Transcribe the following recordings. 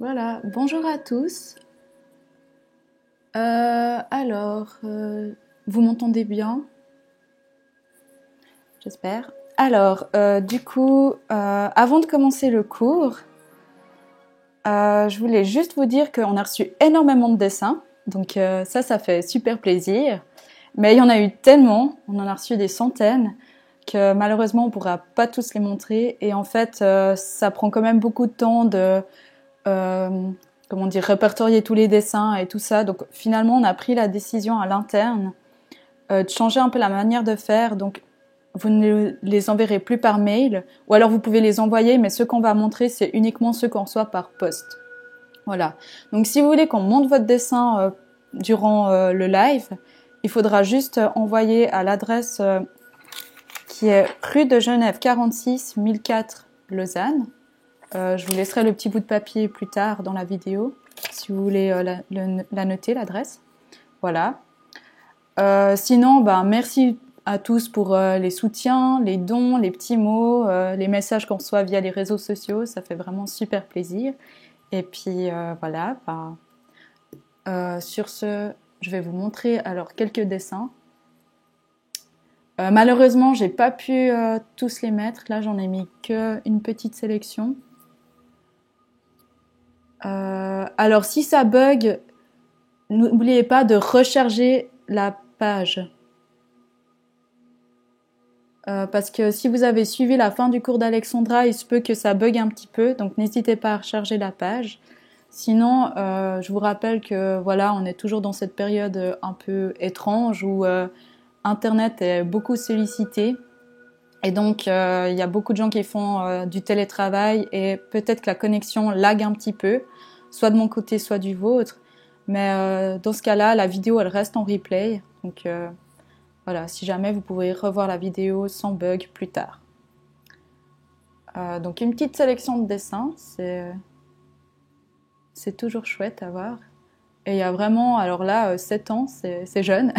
Voilà, bonjour à tous. Vous m'entendez bien? J'espère. Avant de commencer le cours, je voulais juste vous dire qu'on a reçu énormément de dessins. Donc ça fait super plaisir. Mais il y en a eu tellement, on en a reçu des centaines, que malheureusement on ne pourra pas tous les montrer. Et en fait, ça prend quand même beaucoup de temps de répertorier tous les dessins et tout ça. Donc finalement, on a pris la décision à l'interne de changer un peu la manière de faire. Donc vous ne les enverrez plus par mail, ou alors vous pouvez les envoyer, mais ceux qu'on va montrer, c'est uniquement ceux qu'on reçoit par poste. Voilà. Donc si vous voulez qu'on monte votre dessin durant le live, il faudra juste envoyer à l'adresse qui est rue de Genève 46 1004 Lausanne. Je vous laisserai le petit bout de papier plus tard dans la vidéo, si vous voulez la noter, l'adresse. Voilà. Sinon, merci à tous pour les soutiens, les dons, les petits mots, les messages qu'on reçoit via les réseaux sociaux. Ça fait vraiment super plaisir. Et puis voilà. Sur ce, je vais vous montrer alors quelques dessins. Malheureusement, j'ai pas pu tous les mettre. Là, j'en ai mis qu'une petite sélection. Alors, si ça bug, n'oubliez pas de recharger la page. Parce que si vous avez suivi la fin du cours d'Alexandra, il se peut que ça bug un petit peu, donc n'hésitez pas à recharger la page. Sinon, je vous rappelle que voilà, on est toujours dans cette période un peu étrange où Internet est beaucoup sollicité. Et donc, il y a beaucoup de gens qui font du télétravail et peut-être que la connexion lag un petit peu, soit de mon côté, soit du vôtre. Mais dans ce cas-là, la vidéo, elle reste en replay. Donc voilà, si jamais vous pouvez revoir la vidéo sans bug plus tard. Donc une petite sélection de dessins, c'est toujours chouette à voir. Et il y a vraiment, alors là, 7 ans, c'est jeune.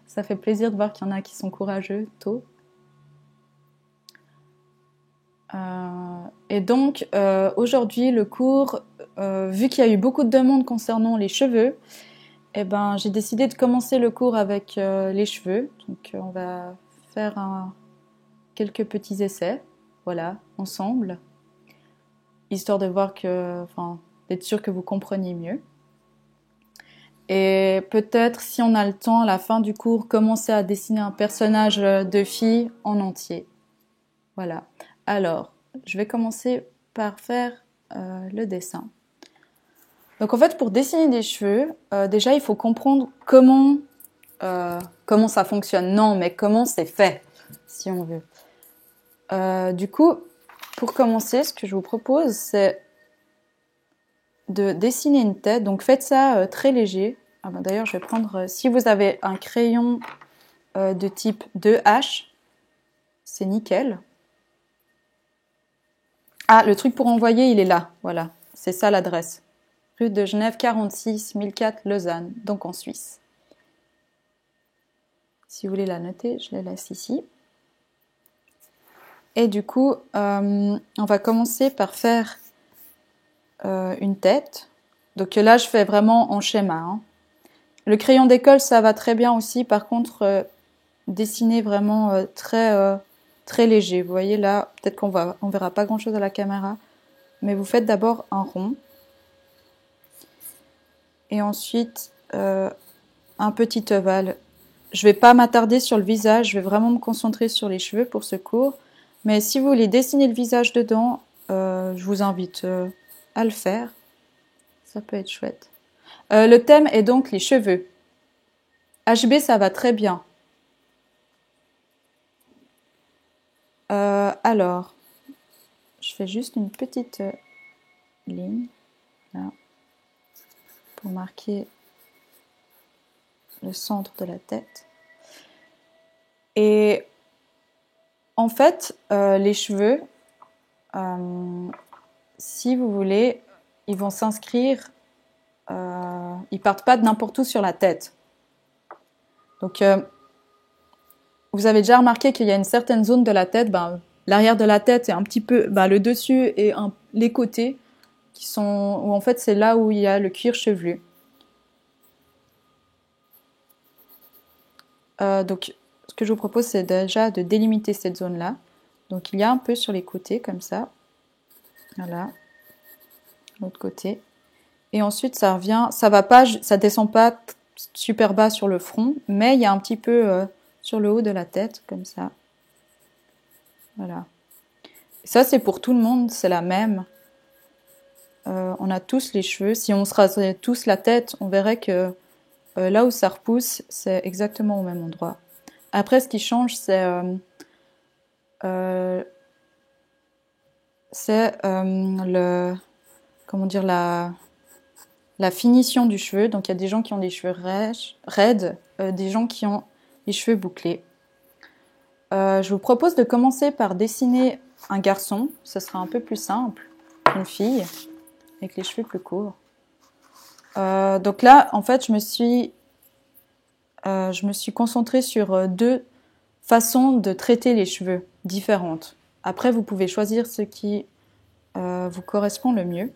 Ça fait plaisir de voir qu'il y en a qui sont courageux tôt. Et donc aujourd'hui le cours, vu qu'il y a eu beaucoup de demandes concernant les cheveux, j'ai décidé de commencer le cours avec les cheveux. Donc on va faire quelques petits essais, voilà, ensemble, histoire de voir d'être sûr que vous compreniez mieux. Et peut-être, si on a le temps, à la fin du cours, commencer à dessiner un personnage de fille en entier. Voilà. Alors, je vais commencer par faire le dessin. Donc en fait, pour dessiner des cheveux, déjà il faut comprendre comment ça fonctionne. Non, mais comment c'est fait, si on veut. Du coup, pour commencer, ce que je vous propose, c'est de dessiner une tête. Donc faites ça très léger. D'ailleurs, je vais prendre, si vous avez un crayon de type 2H, c'est nickel. Ah, le truc pour envoyer, il est là. Voilà, c'est ça l'adresse. Rue de Genève 46 1004 Lausanne, donc en Suisse. Si vous voulez la noter, je la laisse ici. Et du coup, on va commencer par faire une tête. Donc là, je fais vraiment en schéma. Hein. Le crayon d'école, ça va très bien aussi. Par contre, dessiner vraiment très léger. Vous voyez là, peut-être on verra pas grand-chose à la caméra. Mais vous faites d'abord un rond. Et ensuite, un petit ovale. Je ne vais pas m'attarder sur le visage, je vais vraiment me concentrer sur les cheveux pour ce cours. Mais si vous voulez dessiner le visage dedans, je vous invite à le faire. Ça peut être chouette. Le thème est donc les cheveux. HB, ça va très bien. Alors, je fais juste une petite ligne là, pour marquer le centre de la tête. Et en fait, les cheveux, si vous voulez, ils vont s'inscrire, ils partent pas de n'importe où sur la tête. Donc, vous avez déjà remarqué qu'il y a une certaine zone de la tête, l'arrière de la tête est un petit peu, le dessus et les côtés où en fait c'est là où il y a le cuir chevelu. Donc ce que je vous propose c'est déjà de délimiter cette zone-là. Donc il y a un peu sur les côtés comme ça. Voilà. L'autre côté. Et ensuite ça revient, ça descend pas super bas sur le front, mais il y a un petit peu sur le haut de la tête comme ça. Voilà. Et ça c'est pour tout le monde, c'est la même. On a tous les cheveux. Si on se rasait tous la tête, on verrait que là où ça repousse, c'est exactement au même endroit. Après, ce qui change, c'est comment dire, la finition du cheveu. Donc, il y a des gens qui ont des cheveux raides, des gens qui ont les cheveux bouclés. Je vous propose de commencer par dessiner un garçon. Ce sera un peu plus simple qu'une fille, avec les cheveux plus courts. Donc là, en fait, je me suis concentrée sur 2 façons de traiter les cheveux différentes. Après, vous pouvez choisir ce qui vous correspond le mieux.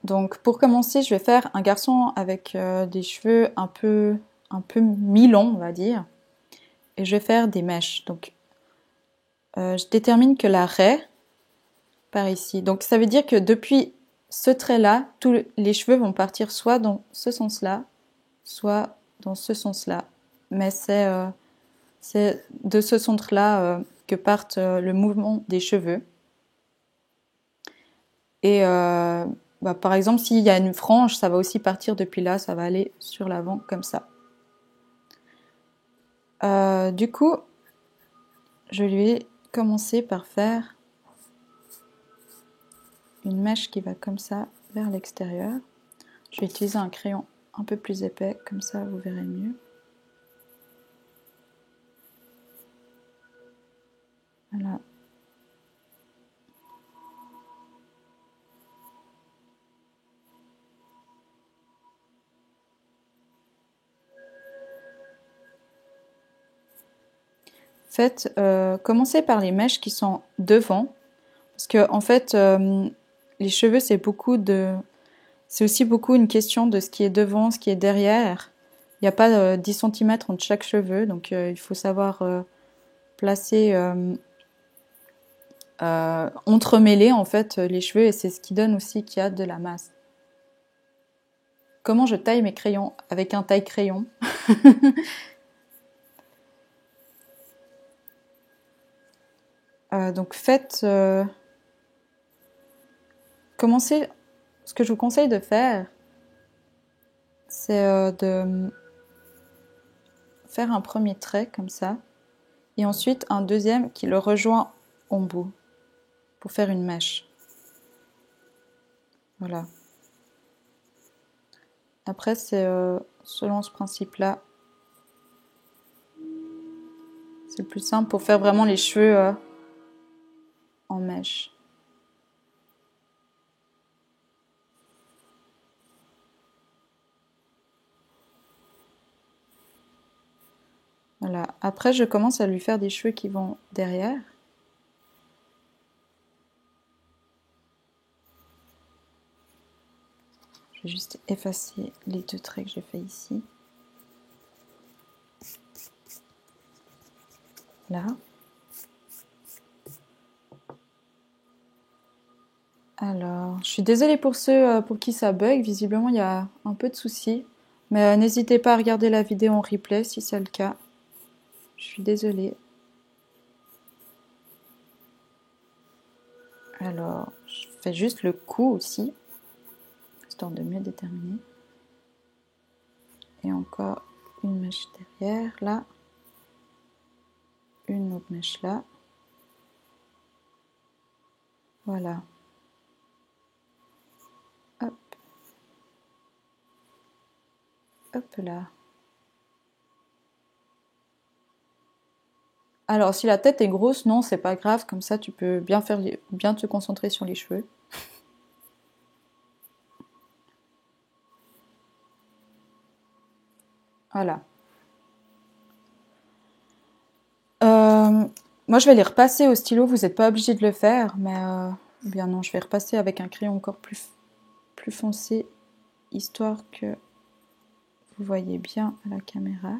Donc, pour commencer, je vais faire un garçon avec des cheveux un peu mi-longs, on va dire. Et je vais faire des mèches. Donc, je détermine que la raie par ici. Donc, ça veut dire que depuis ce trait-là, tous les cheveux vont partir soit dans ce sens-là, soit dans ce sens-là. Mais c'est de ce centre-là que partent le mouvement des cheveux. Et par exemple, s'il y a une frange, ça va aussi partir depuis là, ça va aller sur l'avant comme ça. Du coup, je vais commencer par faire une mèche qui va comme ça vers l'extérieur. Je vais utiliser un crayon un peu plus épais, comme ça vous verrez mieux. Voilà. Commencez par les mèches qui sont devant, parce que en fait, les cheveux c'est aussi beaucoup une question de ce qui est devant, ce qui est derrière. Il n'y a pas 10 cm entre chaque cheveu, donc il faut savoir placer, entremêler en fait les cheveux, et c'est ce qui donne aussi qu'il y a de la masse. Comment je taille mes crayons? Avec un taille-crayon. Donc commencez, ce que je vous conseille de faire, c'est de faire un premier trait comme ça, et ensuite un deuxième qui le rejoint en bout, pour faire une mèche. Voilà. Après, c'est selon ce principe-là, c'est le plus simple pour faire vraiment les cheveux en mèche. Voilà. Après, je commence à lui faire des cheveux qui vont derrière. Je vais juste effacer les 2 traits que j'ai fait ici. Là. Alors, je suis désolée pour ceux pour qui ça bug. Visiblement, il y a un peu de soucis. Mais n'hésitez pas à regarder la vidéo en replay si c'est le cas. Je suis désolée. Alors, je fais juste le cou aussi, histoire de mieux déterminer. Et encore une mèche derrière, là. Une autre mèche là. Voilà. Hop. Hop là. Alors, si la tête est grosse, non, c'est pas grave. Comme ça, tu peux bien te concentrer sur les cheveux. Voilà. Moi, je vais les repasser au stylo. Vous n'êtes pas obligé de le faire, mais Ou bien non, je vais repasser avec un crayon encore plus foncé, histoire que vous voyez bien à la caméra.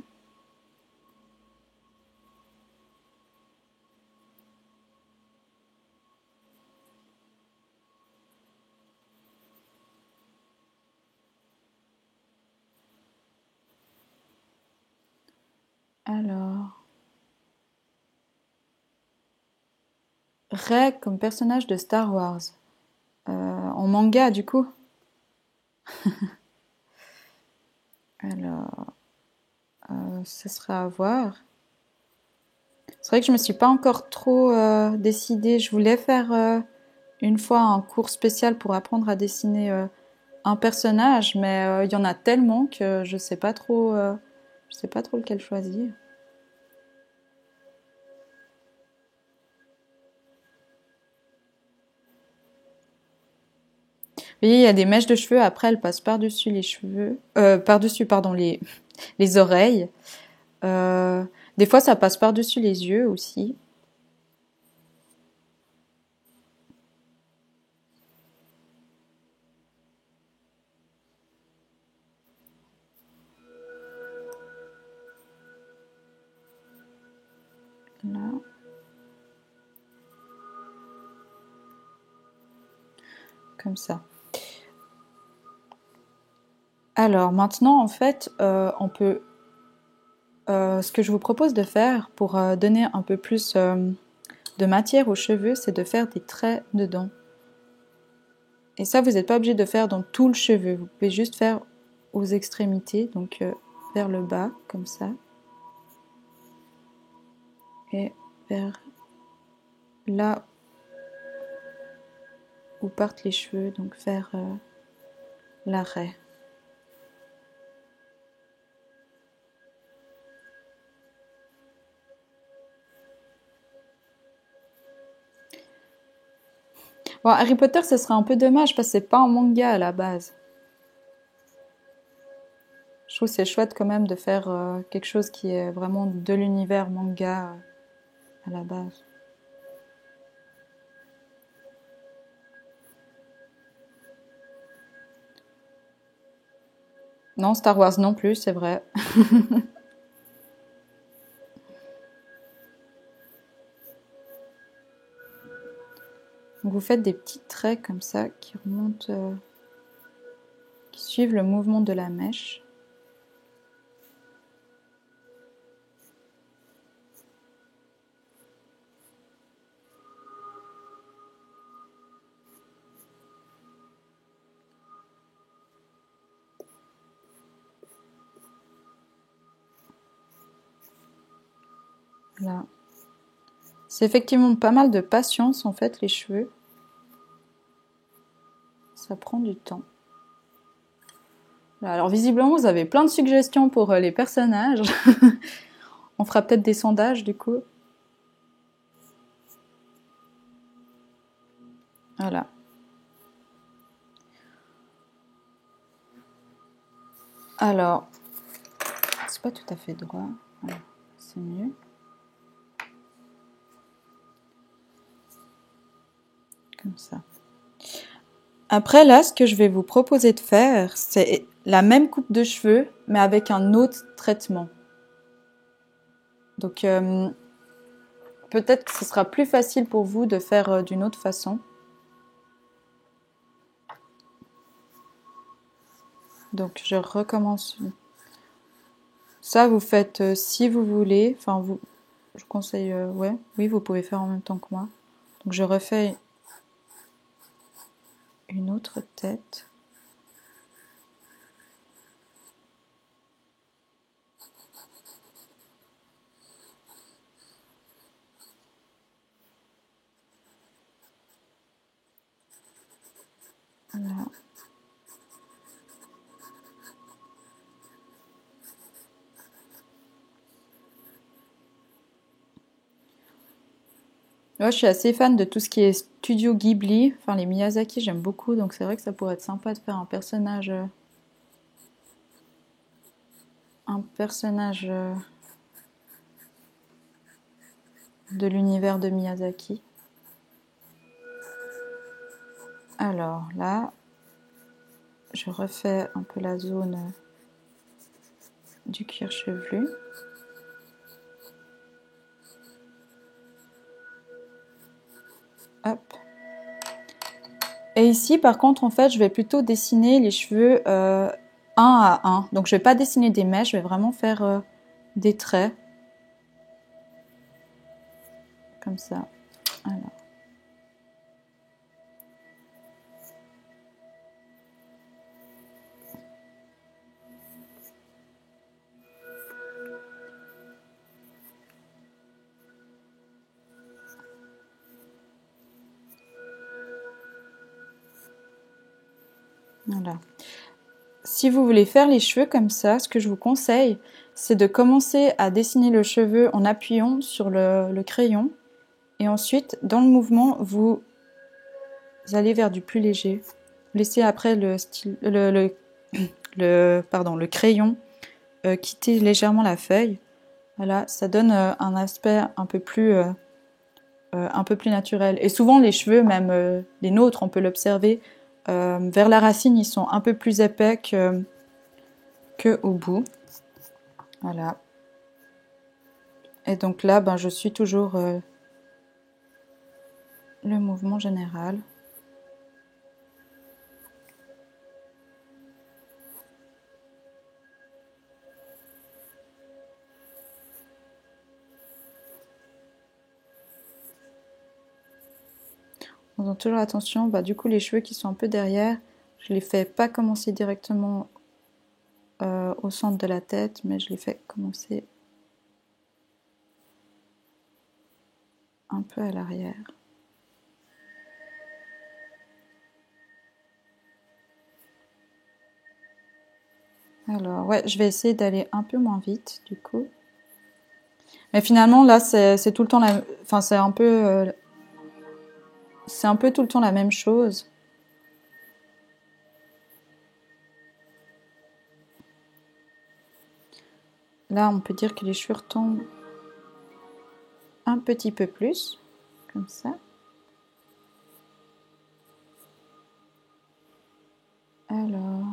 Alors, Rey comme personnage de Star Wars. En manga, du coup. Alors, ce sera à voir. C'est vrai que je me suis pas encore trop décidée. Je voulais faire une fois un cours spécial pour apprendre à dessiner un personnage, mais il y en a tellement que je sais pas trop lequel choisir. Vous voyez, il y a des mèches de cheveux. Après, elles passent par-dessus les cheveux, par-dessus, pardon, les oreilles. Euh, des fois, ça passe par-dessus les yeux aussi. Là, comme ça. Alors maintenant, en fait, ce que je vous propose de faire pour donner un peu plus de matière aux cheveux, c'est de faire des traits dedans. Et ça, vous n'êtes pas obligé de faire dans tout le cheveu. Vous pouvez juste faire aux extrémités, donc vers le bas, comme ça. Et vers là où partent les cheveux, donc vers l'arrêt. Bon, Harry Potter, ce serait un peu dommage parce que c'est pas un manga à la base. Je trouve que c'est chouette quand même de faire quelque chose qui est vraiment de l'univers manga à la base. Non, Star Wars non plus, c'est vrai. Donc vous faites des petits traits comme ça qui remontent, qui suivent le mouvement de la mèche. Là. C'est effectivement pas mal de patience en fait, les cheveux. Ça prend du temps. Là, alors visiblement, vous avez plein de suggestions pour les personnages. On fera peut-être des sondages du coup. Voilà. Alors, c'est pas tout à fait droit. Voilà, c'est mieux. Comme ça. Après, là, ce que je vais vous proposer de faire, c'est la même coupe de cheveux, mais avec un autre traitement. Donc, peut-être que ce sera plus facile pour vous de faire d'une autre façon. Donc, je recommence. Ça, vous faites si vous voulez. Enfin, je conseille, ouais, oui, vous pouvez faire en même temps que moi. Donc, je refais une autre tête. Voilà. Moi, je suis assez fan de tout ce qui est studio Ghibli. Enfin, les Miyazaki, j'aime beaucoup. Donc, c'est vrai que ça pourrait être sympa de faire un personnage de l'univers de Miyazaki. Alors là, je refais un peu la zone du cuir chevelu. Hop. Et ici, par contre, en fait, je vais plutôt dessiner les cheveux un à un. Donc, je vais pas dessiner des mèches, je vais vraiment faire des traits. Comme ça. Alors. Voilà. Si vous voulez faire les cheveux comme ça, ce que je vous conseille, c'est de commencer à dessiner le cheveu en appuyant sur le crayon. Et ensuite, dans le mouvement, vous allez vers du plus léger. Laissez après le crayon quitter légèrement la feuille. Voilà, ça donne un aspect un peu plus naturel. Et souvent, les cheveux, même les nôtres, on peut l'observer, vers la racine, ils sont un peu plus épais que au bout. Voilà. Et donc là, ben, je suis toujours le mouvement général. En faisant toujours attention, bah, du coup les cheveux qui sont un peu derrière, je les fais pas commencer directement au centre de la tête, mais je les fais commencer un peu à l'arrière. Alors ouais, je vais essayer d'aller un peu moins vite du coup. Mais finalement là c'est tout le temps la, enfin c'est un peu tout le temps la même chose. Là on peut dire que les cheveux retombent un petit peu plus, comme ça. Alors.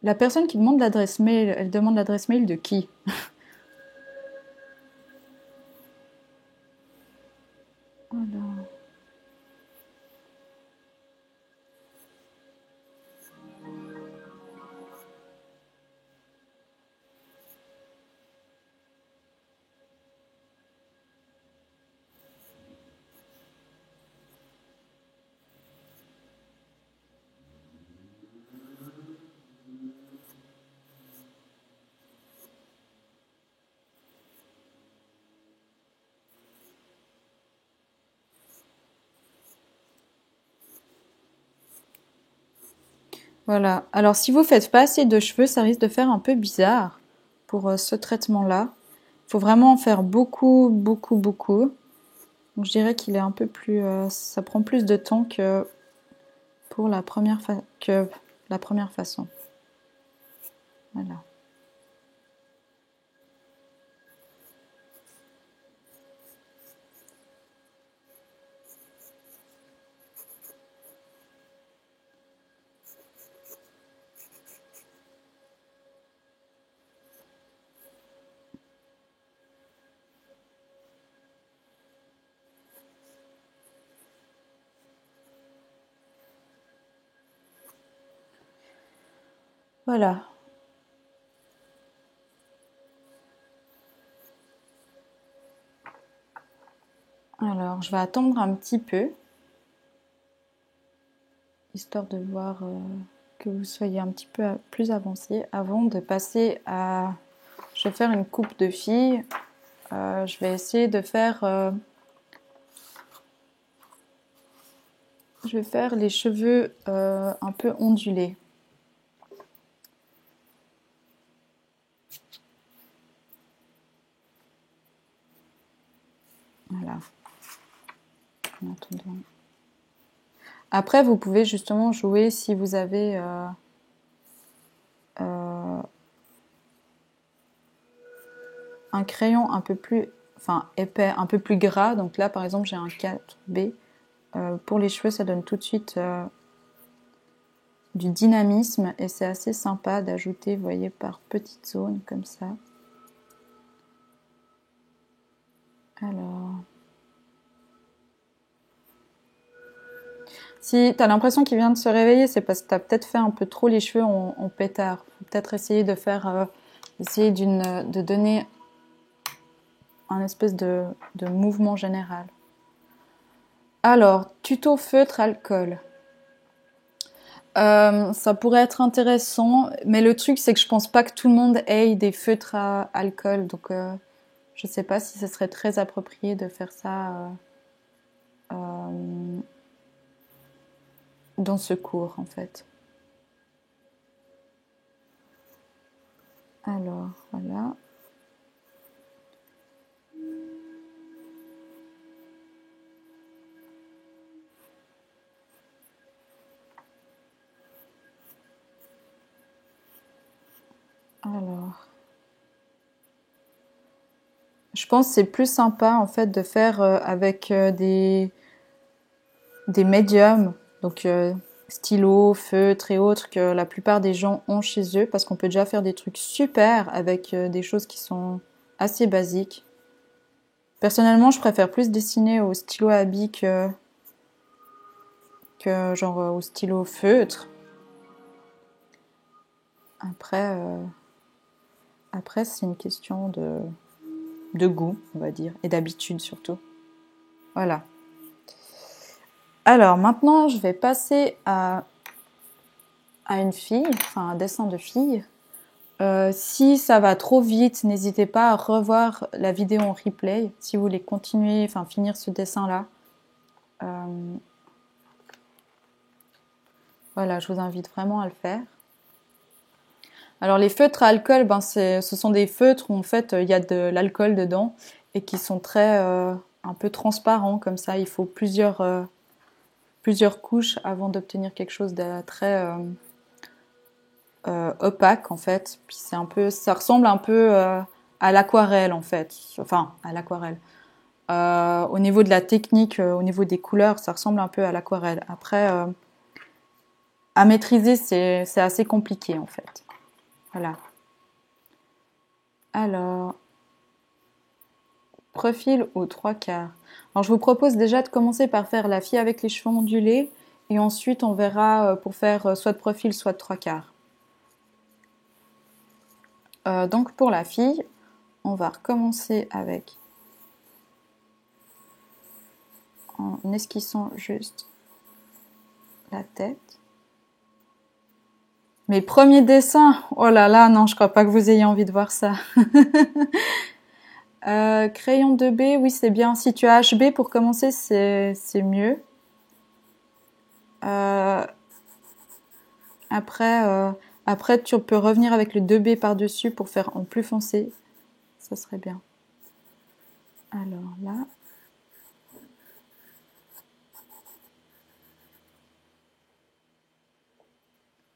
La personne qui demande l'adresse mail, elle demande l'adresse mail de qui? Alors. Voilà. Alors si vous faites pas assez de cheveux, ça risque de faire un peu bizarre pour ce traitement-là. Il faut vraiment en faire beaucoup, beaucoup, beaucoup. Donc je dirais qu'il est un peu plus, ça prend plus de temps que pour la première façon. Voilà. Voilà. Alors je vais attendre un petit peu, histoire de voir que vous soyez un petit peu plus avancé avant de passer à... Je vais faire une coupe de fille. Je vais essayer de faire... je vais faire les cheveux un peu ondulés. Voilà. En attendant. Après, vous pouvez justement jouer si vous avez un crayon un peu plus enfin épais, un peu plus gras. Donc là, par exemple, j'ai un 4B. Pour les cheveux, ça donne tout de suite du dynamisme et c'est assez sympa d'ajouter, vous voyez, par petites zones comme ça. Alors, si tu as l'impression qu'il vient de se réveiller, c'est parce que tu as peut-être fait un peu trop les cheveux en pétard. Faut peut-être essayer de faire, essayer de donner un espèce de mouvement général. Alors, tuto feutre alcool. Ça pourrait être intéressant, mais le truc c'est que je pense pas que tout le monde ait des feutres à alcool, donc je sais pas si ce serait très approprié de faire ça dans ce cours en fait. Alors voilà. Alors, je pense que c'est plus sympa en fait de faire avec des médiums, donc stylo, feutre et autres que la plupart des gens ont chez eux, parce qu'on peut déjà faire des trucs super avec des choses qui sont assez basiques. Personnellement, je préfère plus dessiner au stylo à bic que genre au stylo feutre. Après, après c'est une question de goût, on va dire, et d'habitude surtout. Voilà. Alors maintenant, je vais passer à une fille, enfin un dessin de fille. Si ça va trop vite, n'hésitez pas à revoir la vidéo en replay si vous voulez continuer, enfin finir ce dessin-là. Voilà, je vous invite vraiment à le faire. Alors les feutres à alcool, ben ce sont des feutres où en fait il y a de l'alcool dedans et qui sont très un peu transparents comme ça. Il faut plusieurs couches avant d'obtenir quelque chose de très opaque en fait. Puis c'est un peu, ça ressemble un peu à l'aquarelle en fait. Enfin à l'aquarelle. Au niveau de la technique, au niveau des couleurs, ça ressemble un peu à l'aquarelle. Après, à maîtriser, c'est assez compliqué en fait. Voilà. Alors, profil aux 3/4. Alors, je vous propose déjà de commencer par faire la fille avec les cheveux ondulés et ensuite on verra pour faire soit de profil, soit de 3/4. Donc, pour la fille, on va recommencer avec en esquissant juste la tête. Mes premiers dessins, oh là là, non, je crois pas que vous ayez envie de voir ça. Crayon 2B, oui c'est bien. Si tu as HB pour commencer, c'est mieux. Après, tu peux revenir avec le 2B par-dessus pour faire en plus foncé. Ça serait bien. Alors là.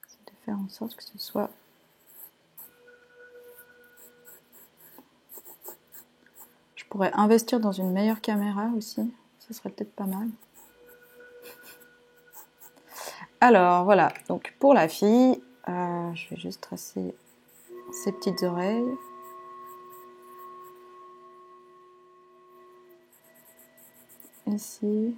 C'est de faire en sorte que ce soit... Je pourrais investir dans une meilleure caméra aussi. Ça serait peut-être pas mal. Alors voilà, donc pour la fille, je vais juste tracer ses petites oreilles. Ici.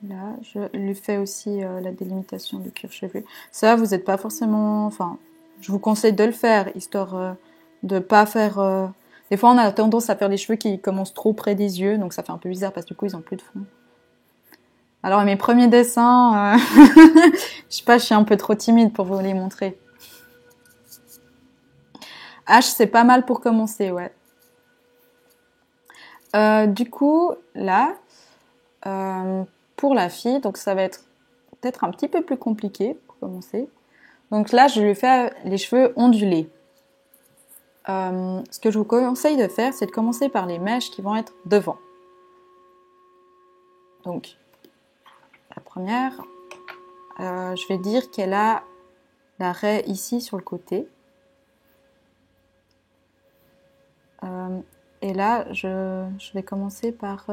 Là, je lui fais aussi la délimitation du cuir chevelu. Ça, vous n'êtes pas forcément... Enfin, je vous conseille de le faire, histoire de pas faire... Des fois, on a tendance à faire des cheveux qui commencent trop près des yeux, donc ça fait un peu bizarre parce que du coup, ils ont plus de fond. Alors, mes premiers dessins, je sais pas, je suis un peu trop timide pour vous les montrer. H, c'est pas mal pour commencer, ouais. Du coup, là, pour la fille, donc ça va être peut-être un petit peu plus compliqué pour commencer. Donc là, je lui fais les cheveux ondulés. Ce que je vous conseille de faire, c'est de commencer par les mèches qui vont être devant. Donc, la première, je vais dire qu'elle a la raie ici sur le côté. Et là, je vais commencer par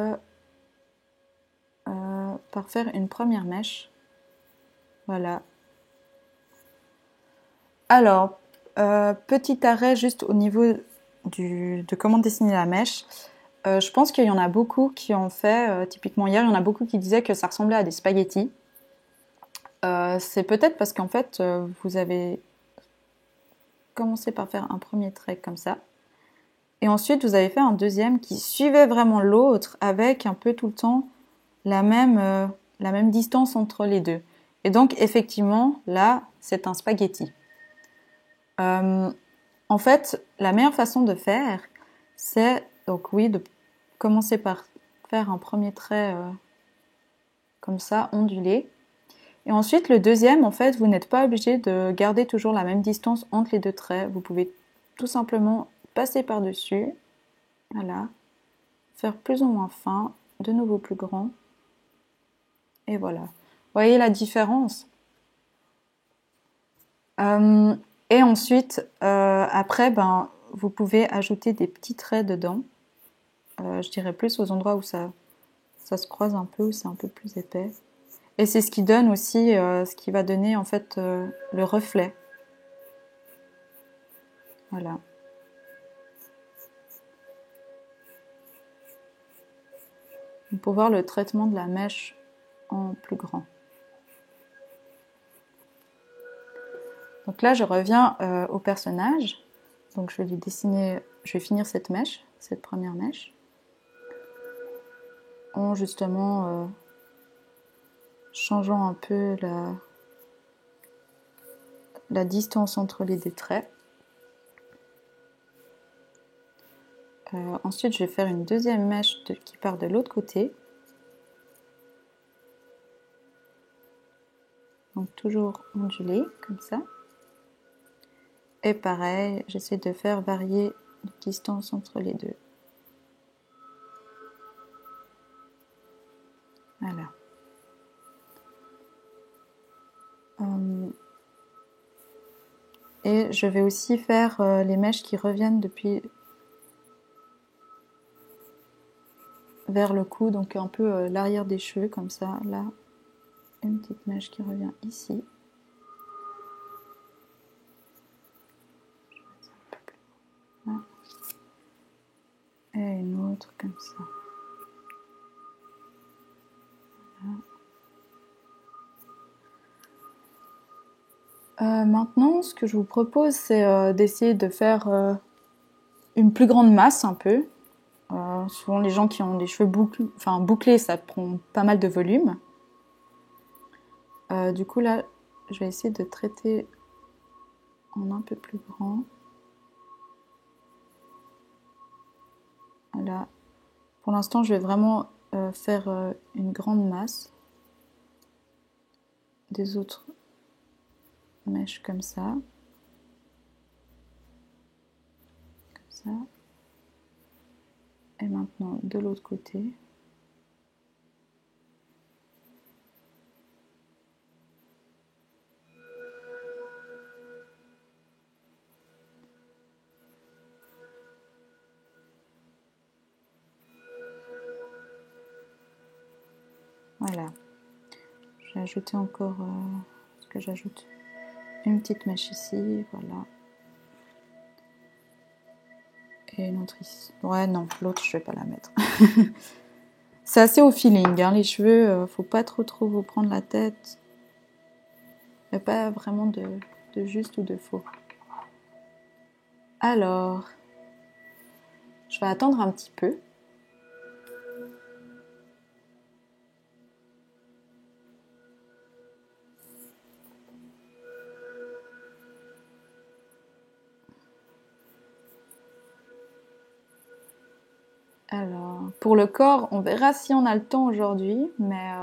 faire une première mèche. Voilà. Alors, petit arrêt juste au niveau de comment dessiner la mèche. Je pense qu'il y en a beaucoup qui ont fait, typiquement hier, il y en a beaucoup qui disaient que ça ressemblait à des spaghettis. C'est peut-être parce qu'en fait, vous avez commencé par faire un premier trait comme ça. Et ensuite, vous avez fait un deuxième qui suivait vraiment l'autre avec un peu tout le temps la même distance entre les deux. Et donc, effectivement, là, c'est un spaghetti. En fait, la meilleure façon de faire, c'est donc oui, de commencer par faire un premier trait comme ça, ondulé. Et ensuite, le deuxième, en fait, vous n'êtes pas obligé de garder toujours la même distance entre les deux traits. Vous pouvez tout simplement passer par-dessus, voilà, faire plus ou moins fin, de nouveau plus grand, et voilà. Vous voyez la différence? Et ensuite, après, vous pouvez ajouter des petits traits dedans. Je dirais plus aux endroits où ça se croise un peu, où c'est un peu plus épais. Et c'est ce qui donne aussi, ce qui va donner en fait le reflet. Voilà. Pour voir le traitement de la mèche en plus grand. Donc là, je reviens au personnage. Donc je vais lui dessiner, je vais finir cette mèche, cette première mèche, en justement changeant un peu la distance entre les deux traits. Ensuite, je vais faire une deuxième mèche qui part de l'autre côté. Donc toujours ondulé, comme ça. Et pareil, j'essaie de faire varier la distance entre les deux. Voilà. Et je vais aussi faire les mèches qui reviennent depuis vers le cou, donc un peu l'arrière des cheveux, comme ça. Là, une petite mèche qui revient ici. Voilà. Et une autre comme ça. Voilà. Maintenant, ce que je vous propose, c'est d'essayer de faire une plus grande masse un peu. Souvent, les gens qui ont des cheveux bouclés, ça prend pas mal de volume. Du coup, là, je vais essayer de traiter en un peu plus grand. Voilà. Pour l'instant, je vais vraiment faire une grande masse des autres mèches comme ça. Comme ça. Et maintenant, de l'autre côté. Voilà. Je vais ajouter encore ce que j'ajoute. Une petite mèche ici, voilà. Et une autre ici. Ouais, non, l'autre, je vais pas la mettre. C'est assez au feeling, hein, les cheveux, faut pas trop vous prendre la tête. Il n'y a pas vraiment de juste ou de faux. Alors, je vais attendre un petit peu. Alors, pour le corps, on verra si on a le temps aujourd'hui, mais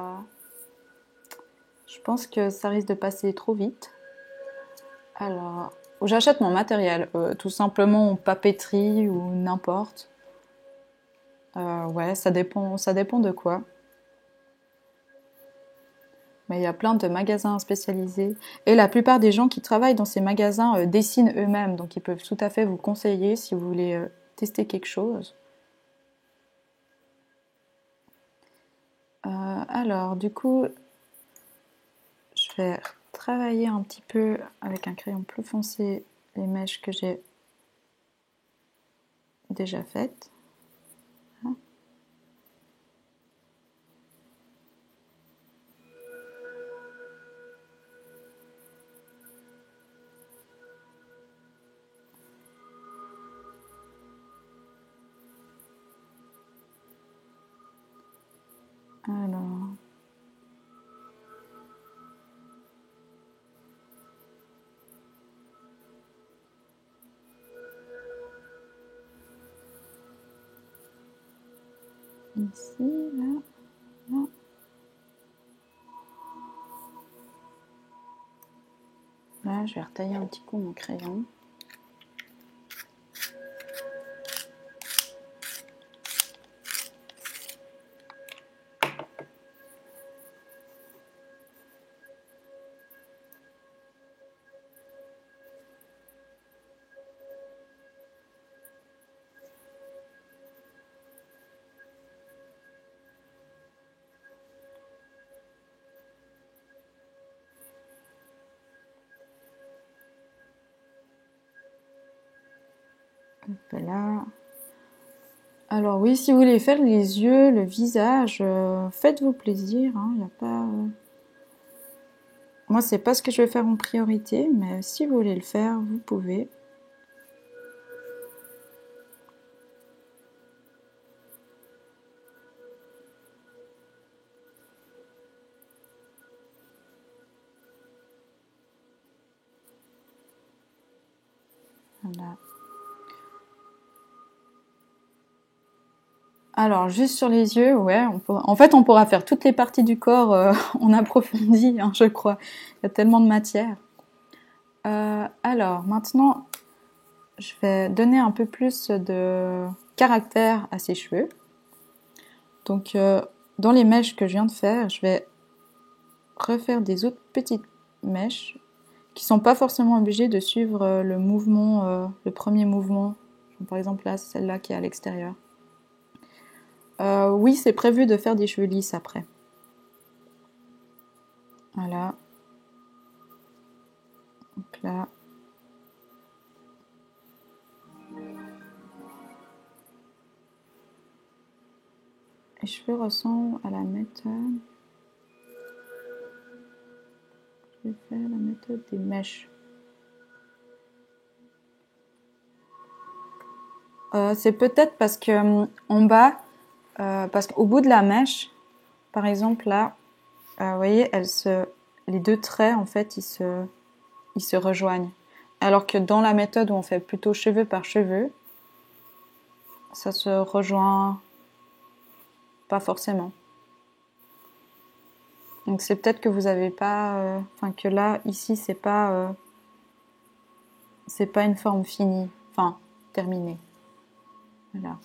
je pense que ça risque de passer trop vite. Alors, j'achète mon matériel, tout simplement en papeterie ou n'importe. Ouais, ça dépend de quoi. Mais il y a plein de magasins spécialisés. Et la plupart des gens qui travaillent dans ces magasins dessinent eux-mêmes, donc ils peuvent tout à fait vous conseiller si vous voulez tester quelque chose. Alors, du coup, je vais travailler un petit peu avec un crayon plus foncé les mèches que j'ai déjà faites. Alors, ici, là, là. Là, je vais retailler un petit coup mon crayon. Là. Alors oui, si vous voulez faire les yeux, le visage, faites-vous plaisir. Il n'y a pas. Moi, c'est pas ce que je vais faire en priorité, mais si vous voulez le faire, vous pouvez. Voilà. Alors, juste sur les yeux, ouais, en fait, on pourra faire toutes les parties du corps en approfondi, hein, je crois. Il y a tellement de matière. Alors, maintenant, je vais donner un peu plus de caractère à ces cheveux. Donc, dans les mèches que je viens de faire, je vais refaire des autres petites mèches qui sont pas forcément obligées de suivre le mouvement, le premier mouvement. Par exemple, là, celle-là qui est à l'extérieur. Oui, c'est prévu de faire des cheveux lisses après. Voilà. Donc là. Les cheveux ressemblent à la méthode. Je vais faire la méthode des mèches. C'est peut-être parce que en bas, parce qu'au bout de la mèche, par exemple là, vous voyez, les deux traits en fait, ils se rejoignent. Alors que dans la méthode où on fait plutôt cheveu par cheveu, ça se rejoint pas forcément. Donc c'est peut-être que vous avez pas, enfin que là ici c'est pas une forme finie, enfin terminée. Voilà.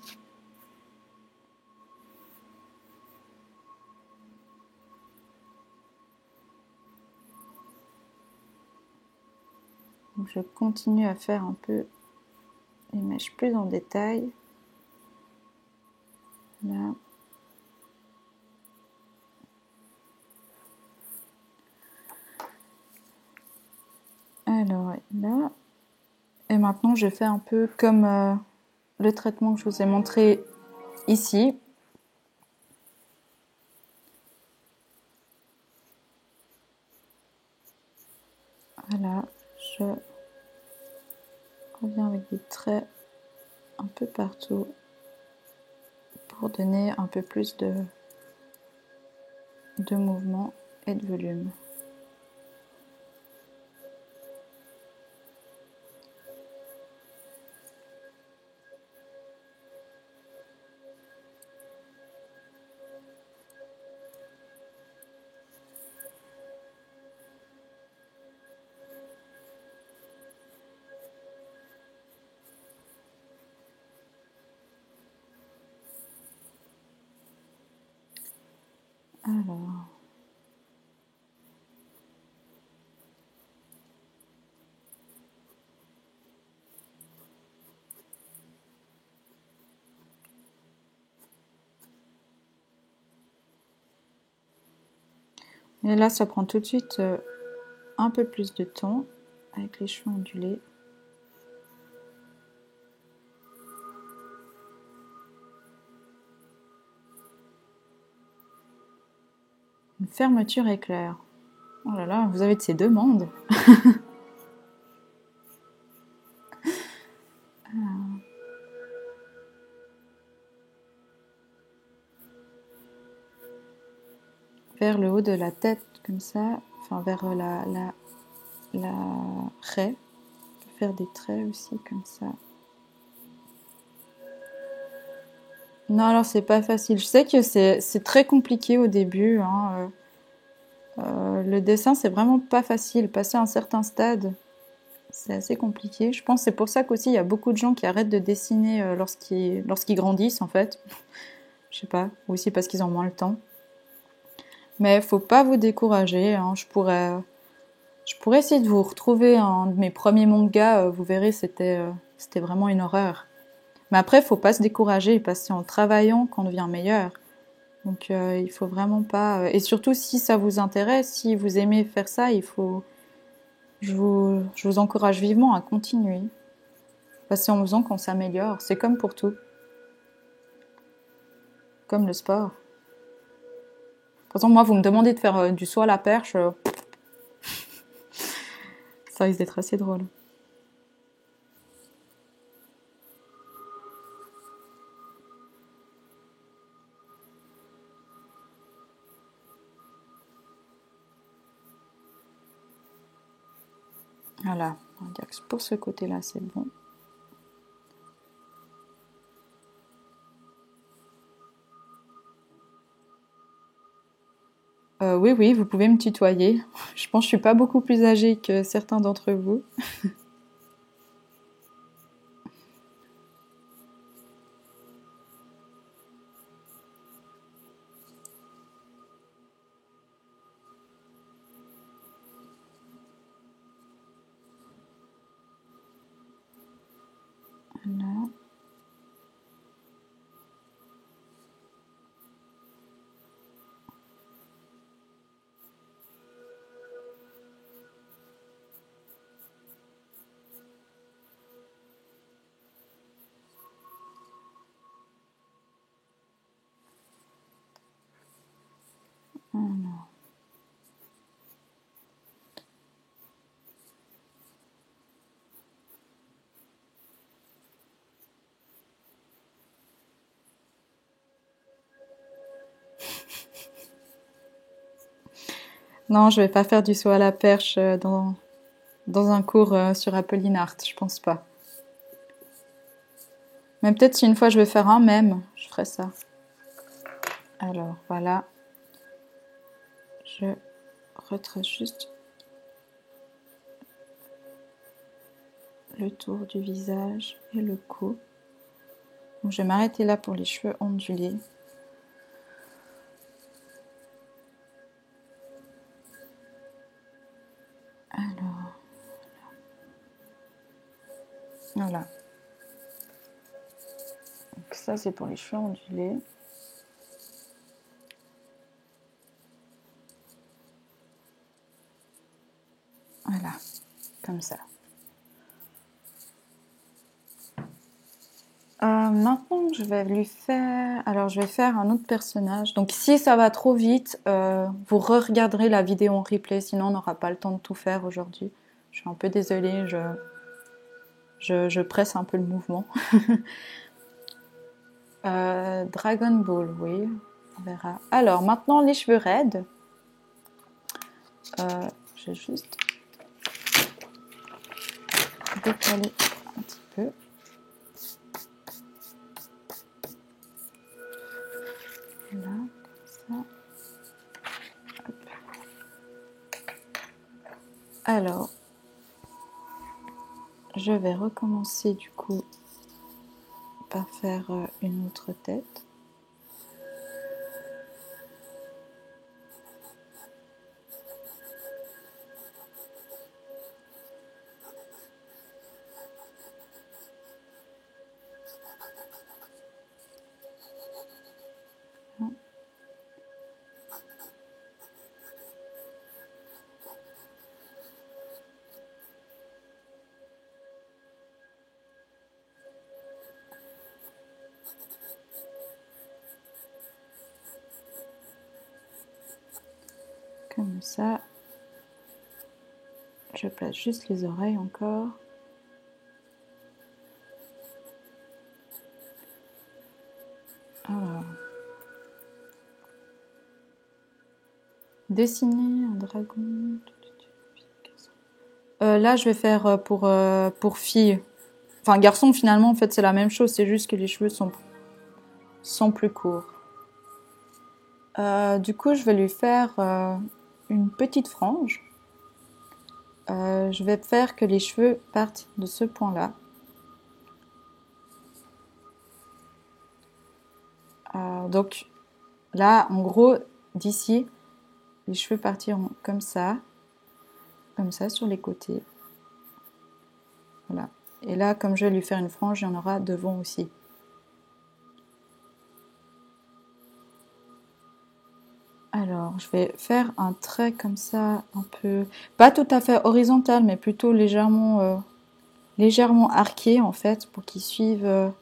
Donc je continue à faire un peu les mèches plus en détail. Là. Alors là. Et maintenant je fais un peu comme le traitement que je vous ai montré ici. Voilà, je reviens avec des traits un peu partout pour donner un peu plus de mouvement et de volume. Alors, Et là, ça prend tout de suite un peu plus de temps avec les cheveux ondulés. Une fermeture éclair. Oh là là, vous avez de ces demandes. Vers le haut de la tête, comme ça, enfin vers la raie. On peut faire des traits aussi, comme ça. Non, alors c'est pas facile. Je sais que c'est très compliqué au début. Hein. Le dessin, c'est vraiment pas facile. Passer à un certain stade, c'est assez compliqué. Je pense que c'est pour ça qu'aussi il y a beaucoup de gens qui arrêtent de dessiner lorsqu'ils grandissent, en fait. Je sais pas. Ou aussi parce qu'ils ont moins le temps. Mais faut pas vous décourager. Hein. Je pourrais essayer de vous retrouver un de mes premiers mangas. Vous verrez, c'était vraiment une horreur. Mais après, faut pas se décourager parce que c'est en travaillant qu'on devient meilleur. Donc il faut vraiment pas. Et surtout si ça vous intéresse, si vous aimez faire ça, je vous encourage vivement à continuer. Parce que c'est en faisant qu'on s'améliore. C'est comme pour tout. Comme le sport. Pourtant, moi, vous me demandez de faire du saut à la perche. Ça risque d'être assez drôle. Voilà, on va dire que pour ce côté-là, c'est bon. Oui, oui, vous pouvez me tutoyer. Je pense que je suis pas beaucoup plus âgée que certains d'entre vous. Voilà. Voilà. Non, je vais pas faire du saut à la perche dans un cours sur Apolline Art, je pense pas. Mais peut-être si une fois je vais faire un même, je ferai ça. Alors voilà, je retrace juste le tour du visage et le cou. Donc, je vais m'arrêter là pour les cheveux ondulés. Alors, voilà. Donc ça c'est pour les cheveux ondulés. Voilà, comme ça. Maintenant, je vais lui faire... Alors, je vais faire un autre personnage. Donc, si ça va trop vite, vous re-regarderez la vidéo en replay. Sinon, on n'aura pas le temps de tout faire aujourd'hui. Je suis un peu désolée. Je presse un peu le mouvement. Dragon Ball, oui. On verra. Alors, maintenant, les cheveux raides. Je vais juste décaler un petit peu. Là, comme ça. Hop. Alors, je vais recommencer du coup par faire une autre tête. Comme ça. Je place juste les oreilles encore. Alors. Dessiner un dragon. Là, je vais faire pour fille. Enfin, garçon, finalement, en fait, c'est la même chose. C'est juste que les cheveux sont plus courts. Du coup, je vais lui faire une petite frange. Je vais faire que les cheveux partent de ce point-là. Donc, là, en gros, d'ici, les cheveux partiront comme ça sur les côtés. Voilà. Et là, comme je vais lui faire une frange, il y en aura devant aussi. Alors, je vais faire un trait comme ça, un peu, pas tout à fait horizontal, mais plutôt légèrement arqué en fait, pour qu'il suive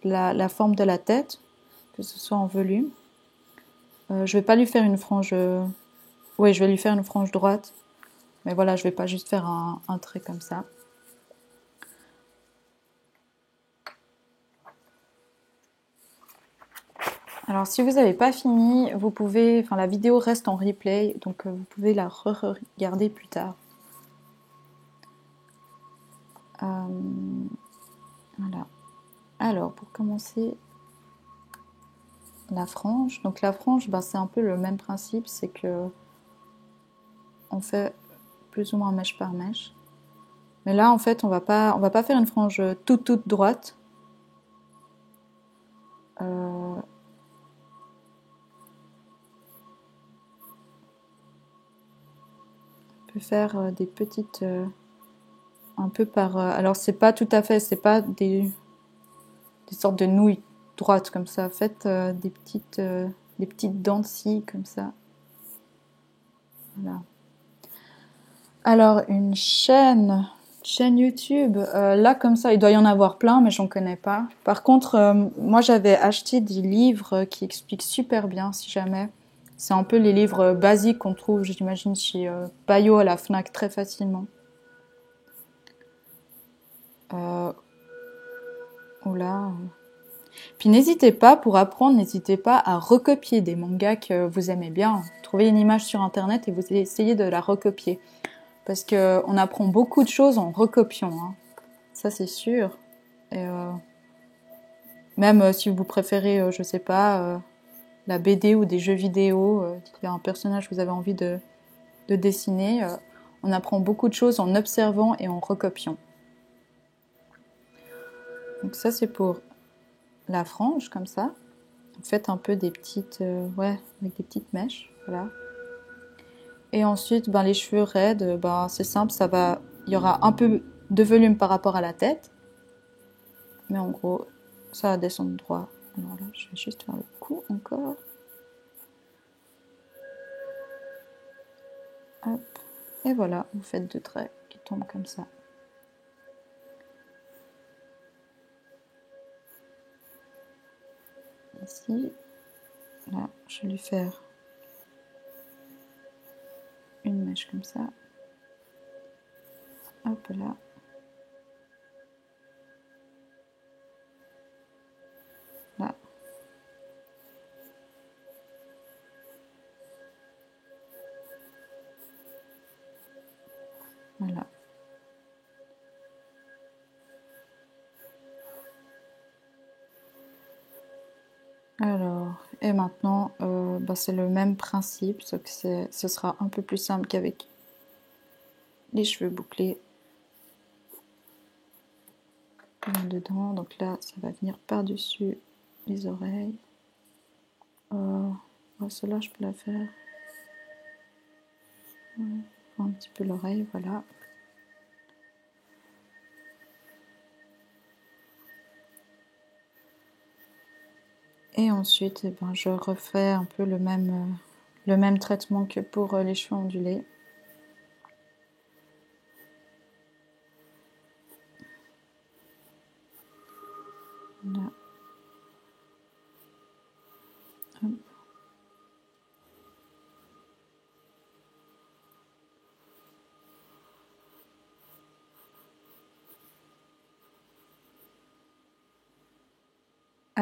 la forme de la tête, que ce soit en volume. Je vais pas lui faire une frange, oui, je vais lui faire une frange droite, mais voilà, je vais pas juste faire un trait comme ça. Alors, si vous n'avez pas fini, vous pouvez, enfin, la vidéo reste en replay, donc vous pouvez la re-regarder plus tard. Voilà. Alors, pour commencer, la frange. Donc, la frange, ben, c'est un peu le même principe, c'est que on fait plus ou moins mèche par mèche. Mais là, en fait, on va pas faire une frange toute droite. On peut faire des petites, un peu par. Alors, c'est pas tout à fait, c'est pas des sortes de nouilles droites comme ça. Faites des petites dents de scie comme ça. Voilà. Alors, une chaîne YouTube, là comme ça, il doit y en avoir plein, mais j'en connais pas. Par contre, moi j'avais acheté des livres qui expliquent super bien, si jamais. C'est un peu les livres basiques qu'on trouve, j'imagine, chez Payot à la Fnac très facilement. Oula. Puis n'hésitez pas, pour apprendre, n'hésitez pas à recopier des mangas que vous aimez bien. Trouvez une image sur internet et vous essayez de la recopier. Parce qu'on apprend beaucoup de choses en recopiant, hein. Ça c'est sûr. Et même si vous préférez, je sais pas, la BD ou des jeux vidéo, il y a un personnage que vous avez envie de dessiner, on apprend beaucoup de choses en observant et en recopiant. Donc ça c'est pour la frange comme ça. Vous faites un peu des petites, ouais, avec des petites mèches, voilà. Et ensuite, ben, les cheveux raides, ben, c'est simple, il y aura un peu de volume par rapport à la tête. Mais en gros, ça va descendre droit. Alors là, je vais juste faire le cou encore. Hop. Et voilà, vous faites 2 traits qui tombent comme ça. Ici, là, je vais lui faire une mèche comme ça. Hop là. Là. Voilà. Alors, et maintenant, bah, c'est le même principe, sauf que ce sera un peu plus simple qu'avec les cheveux bouclés. Dedans, donc là, ça va venir par-dessus les oreilles. Celle-là, je peux la faire. Un petit peu l'oreille, voilà. Et ensuite, eh ben, je refais un peu le même traitement que pour les cheveux ondulés. Là. Hop.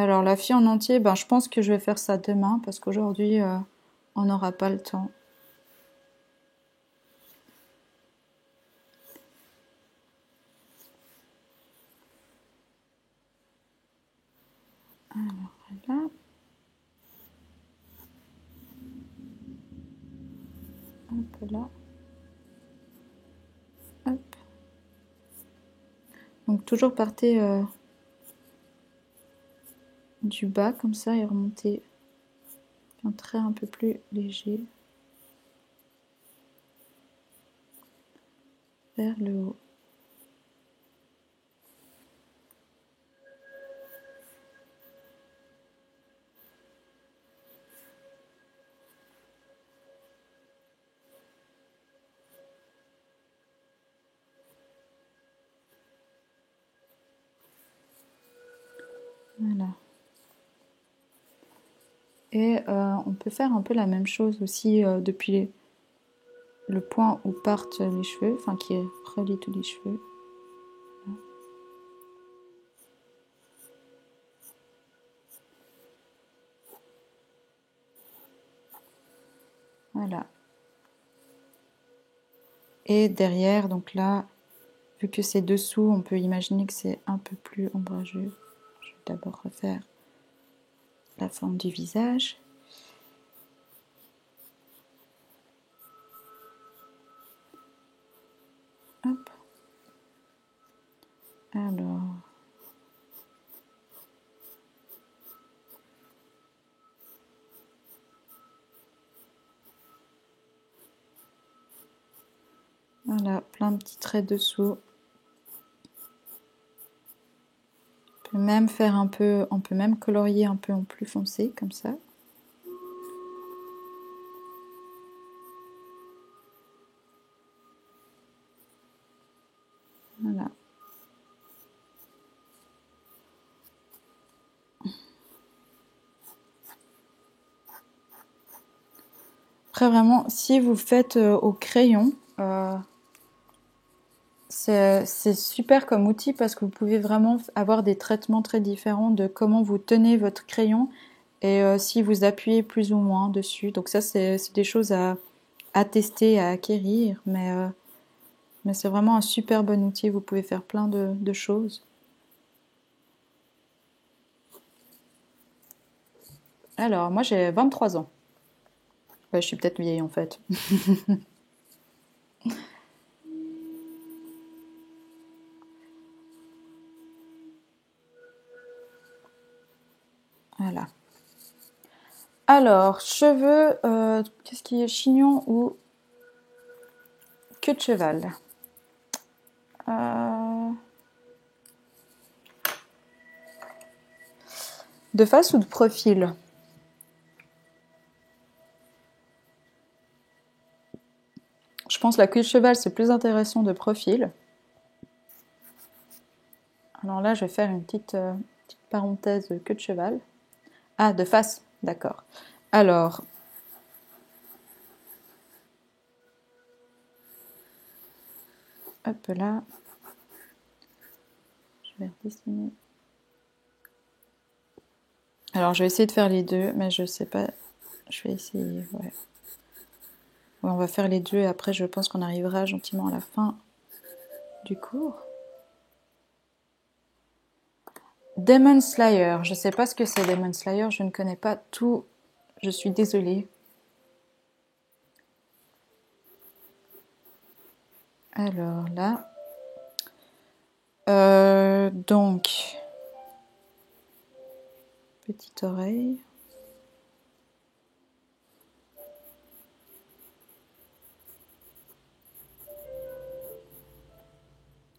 Alors la fille en entier, ben, je pense que je vais faire ça demain parce qu'aujourd'hui on n'aura pas le temps. Alors voilà. Hop là. Hop. Donc toujours partez du bas comme ça et remontez un trait un peu plus léger vers le haut. Voilà. Et on peut faire un peu la même chose aussi depuis le point où partent les cheveux, enfin qui relie tous les cheveux. Voilà. Et derrière, donc là, vu que c'est dessous, on peut imaginer que c'est un peu plus ombrageux. Je vais d'abord refaire la forme du visage. Hop. Alors. Voilà, plein de petits traits dessous. On peut même faire un peu, on peut même colorier un peu en plus foncé, comme ça. Voilà. Après, vraiment, si vous faites au crayon, c'est super comme outil parce que vous pouvez vraiment avoir des traitements très différents de comment vous tenez votre crayon et si vous appuyez plus ou moins dessus. Donc ça, c'est des choses à tester, à acquérir, mais c'est vraiment un super bon outil. Vous pouvez faire plein de choses. Alors, moi, j'ai 23 ans. Ouais, je suis peut-être vieille en fait. Voilà. Alors, cheveux, qu'est-ce qui est chignon ou queue de cheval? De face ou de profil? Je pense que la queue de cheval, c'est plus intéressant de profil. Alors là, je vais faire une petite parenthèse queue de cheval. Ah, de face, d'accord. Alors, hop là. Je vais redessiner. Alors, je vais essayer de faire les deux, mais je sais pas. Je vais essayer, ouais. Ouais, on va faire les deux et après, je pense qu'on arrivera gentiment à la fin du cours. Demon Slayer, je sais pas ce que c'est Demon Slayer, je ne connais pas tout, je suis désolée. Alors là, donc, petite oreille.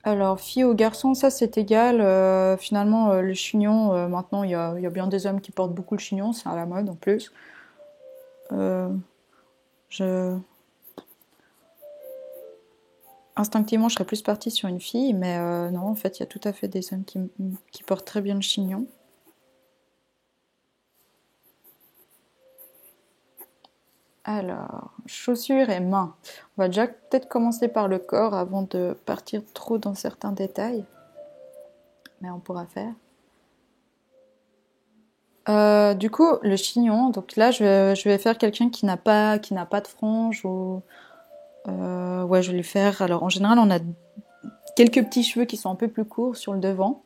Alors, fille ou garçon, ça c'est égal. Finalement, le chignon, maintenant il y a bien des hommes qui portent beaucoup le chignon, c'est à la mode en plus. Je... Instinctivement, je serais plus partie sur une fille, mais non, en fait, il y a tout à fait des hommes qui portent très bien le chignon. Alors, chaussures et mains. On va déjà peut-être commencer par le corps avant de partir trop dans certains détails. Mais on pourra faire. Du coup, le chignon, donc là, je vais faire quelqu'un qui n'a pas de franges ou ouais, je vais lui faire. Alors, en général, on a quelques petits cheveux qui sont un peu plus courts sur le devant.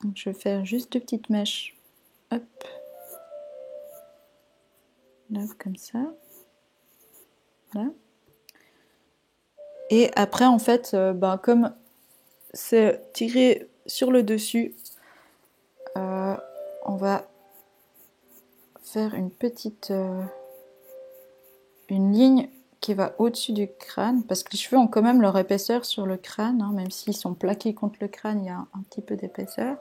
Donc, je vais faire juste 2 petites mèches. Hop, là, comme ça. Là. Et après, en fait, ben, comme c'est tiré sur le dessus, on va faire une petite une ligne qui va au-dessus du crâne, parce que les cheveux ont quand même leur épaisseur sur le crâne, hein, même s'ils sont plaqués contre le crâne, il y a un petit peu d'épaisseur.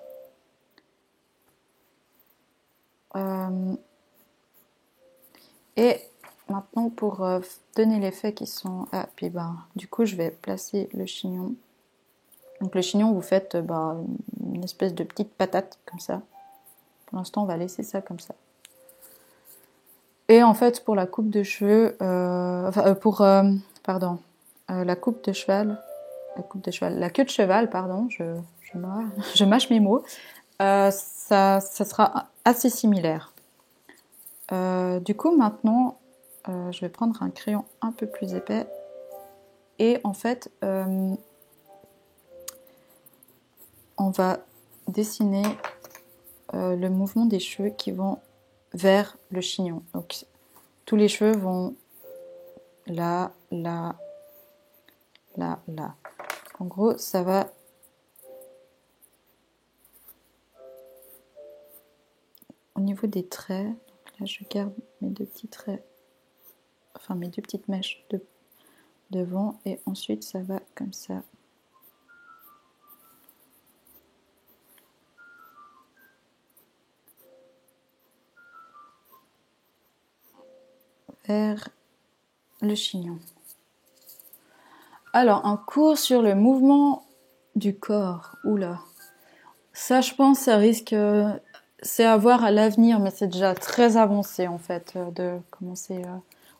Et maintenant, pour donner l'effet qui sont... Ah, puis ben, du coup, je vais placer le chignon. Donc le chignon, vous faites une espèce de petite patate, comme ça. Pour l'instant, on va laisser ça comme ça. Et en fait, pour la coupe de cheveux... pardon. La coupe de cheval... La queue de cheval, pardon, je mâche mes mots. Ça sera assez similaire. Du coup, maintenant, je vais prendre un crayon un peu plus épais. Et en fait, on va dessiner le mouvement des cheveux qui vont vers le chignon. Donc, tous les cheveux vont là, là, là, là. En gros, ça va... Au niveau des traits, donc là, je garde mes 2 petits traits, enfin mes 2 petites mèches devant, et ensuite, ça va comme ça. Vers le chignon. Alors, un cours sur le mouvement du corps. Oula. Ça, je pense, ça risque... c'est à voir à l'avenir, mais c'est déjà très avancé, en fait, de commencer...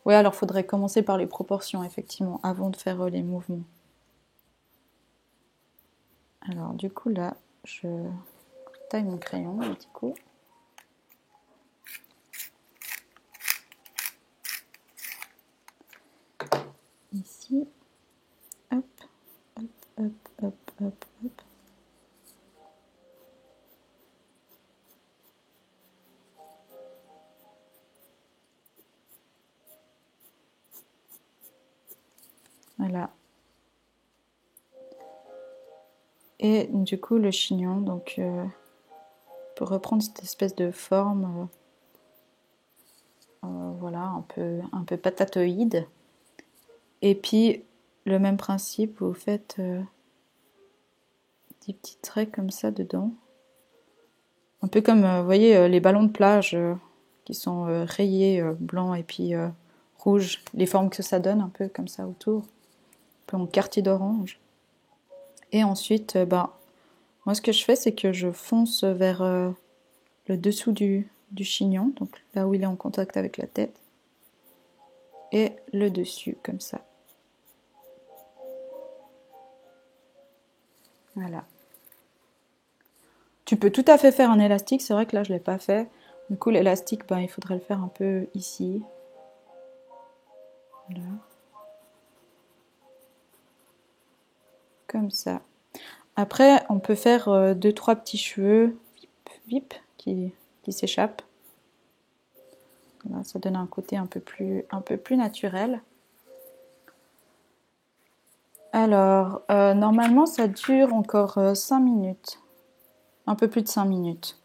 Oui, alors, faudrait commencer par les proportions, effectivement, avant de faire les mouvements. Alors, du coup, là, je taille mon crayon un petit coup. Ici. Hop, hop, hop, hop, hop, hop. Voilà. Et du coup, le chignon, donc, pour reprendre cette espèce de forme, voilà, un peu patatoïde. Et puis, le même principe, vous faites des petits traits comme ça dedans. Un peu comme, vous voyez, les ballons de plage qui sont rayés blanc et puis rouge. Les formes que ça donne, un peu comme ça autour. Un peu en quartier d'orange. Et ensuite, moi ce que je fais, c'est que je fonce vers le dessous du chignon, donc là où il est en contact avec la tête. Et le dessus, comme ça. Voilà. Tu peux tout à fait faire un élastique, c'est vrai que là je ne l'ai pas fait. Du coup l'élastique, il faudrait le faire un peu ici. Voilà. Comme ça. Après, on peut faire 2-3 petits cheveux vip, qui s'échappent. Voilà, ça donne un côté un peu plus naturel. Alors, normalement ça dure encore 5 minutes. Un peu plus de 5 minutes.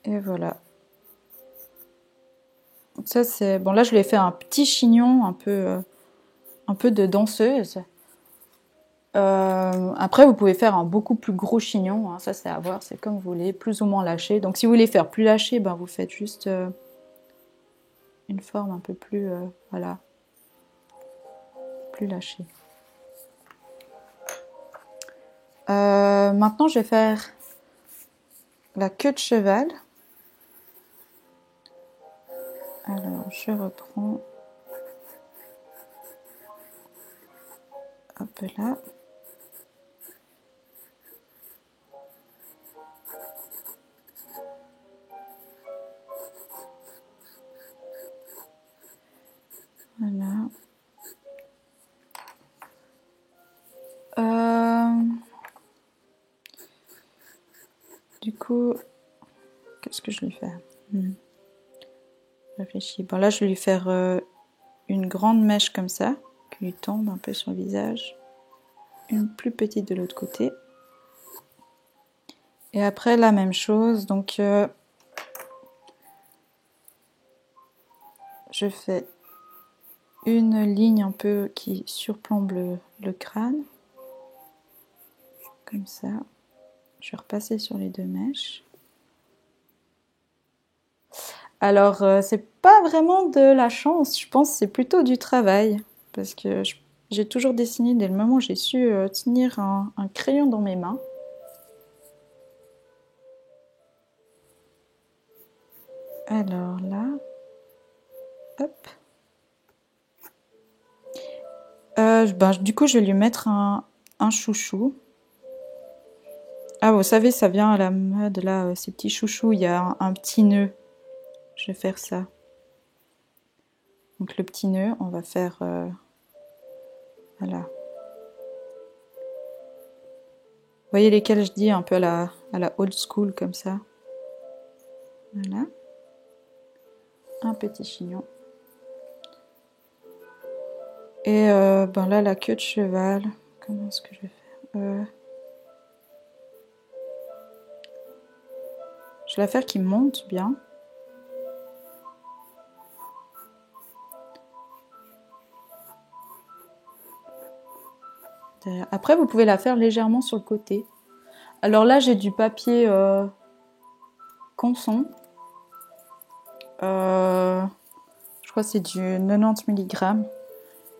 Et voilà. Donc ça c'est... Bon là je lui ai fait un petit chignon un peu de danseuse. Après vous pouvez faire un beaucoup plus gros chignon, hein, ça c'est à voir, c'est comme vous voulez, plus ou moins lâché. Donc si vous voulez faire plus lâché, vous faites juste une forme un peu plus, voilà, plus lâchée. Maintenant je vais faire la queue de cheval. Alors je reprends Hop là. Voilà. Du coup, qu'est-ce que je vais faire? Je réfléchis. Bon, là, je vais lui faire une grande mèche comme ça, qui lui tombe un peu sur le visage. Une plus petite de l'autre côté. Et après, la même chose. Donc, je fais une ligne un peu qui surplombe le crâne. Comme ça. Je vais repasser sur les deux mèches. Alors, c'est pas vraiment de la chance, je pense que c'est plutôt du travail. Parce que j'ai toujours dessiné dès le moment où j'ai su tenir un crayon dans mes mains. Alors là, hop. Du coup, je vais lui mettre un chouchou. Ah, vous savez, ça vient à la mode, là, ces petits chouchous, il y a un petit nœud. Je vais faire ça. Donc le petit nœud, on va faire... voilà. Vous voyez lesquels je dis un peu à la old school, comme ça. Voilà. Un petit chignon. Et là, la queue de cheval. Comment est-ce que je vais faire je vais la faire qui monte bien. Après, vous pouvez la faire légèrement sur le côté. Alors là, j'ai du papier Canson. Je crois que c'est du 90 mg.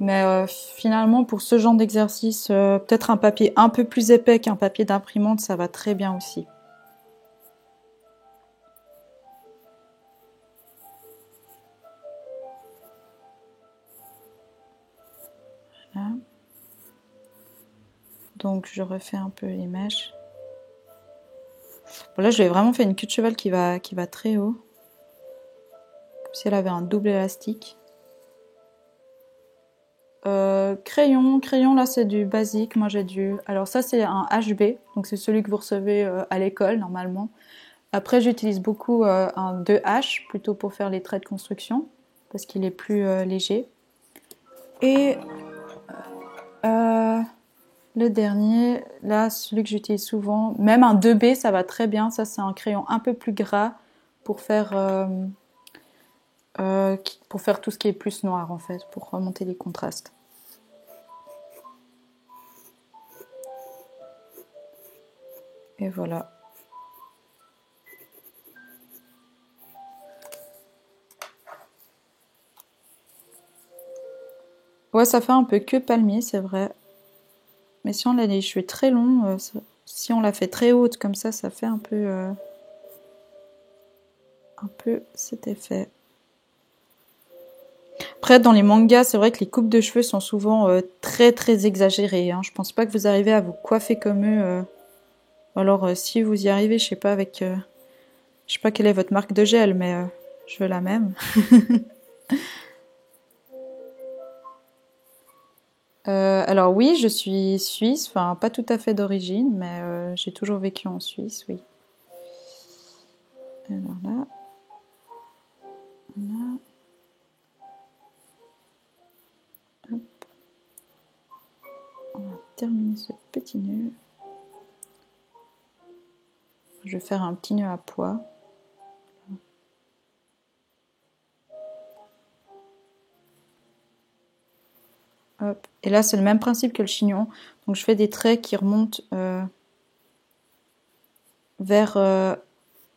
Mais finalement, pour ce genre d'exercice, peut-être un papier un peu plus épais qu'un papier d'imprimante, ça va très bien aussi. Voilà. Donc je refais un peu les mèches. Bon, là, je vais vraiment faire une queue de cheval qui va très haut. Comme si elle avait un double élastique. Crayon, là c'est du basique. Moi j'ai du... Alors ça c'est un HB, donc c'est celui que vous recevez à l'école normalement. Après j'utilise beaucoup un 2H, plutôt pour faire les traits de construction, parce qu'il est plus léger. Et le dernier, là celui que j'utilise souvent, même un 2B ça va très bien. Ça c'est un crayon un peu plus gras pour faire tout ce qui est plus noir en fait, pour remonter les contrastes. Et voilà. Ouais, ça fait un peu queue palmier, c'est vrai. Mais si on a les cheveux très longs, si on la fait très haute comme ça fait un peu cet effet. Après, dans les mangas, c'est vrai que les coupes de cheveux sont souvent très très exagérées. Hein. Je pense pas que vous arrivez à vous coiffer comme eux. Alors, si vous y arrivez, je sais pas avec... je sais pas quelle est votre marque de gel, mais je veux la même. Alors oui, je suis suisse, enfin pas tout à fait d'origine, mais j'ai toujours vécu en Suisse, oui. Alors là, là, hop. On va terminer ce petit nœud. Je vais faire un petit nœud à pois. Hop. Et là, c'est le même principe que le chignon. Donc, je fais des traits qui remontent vers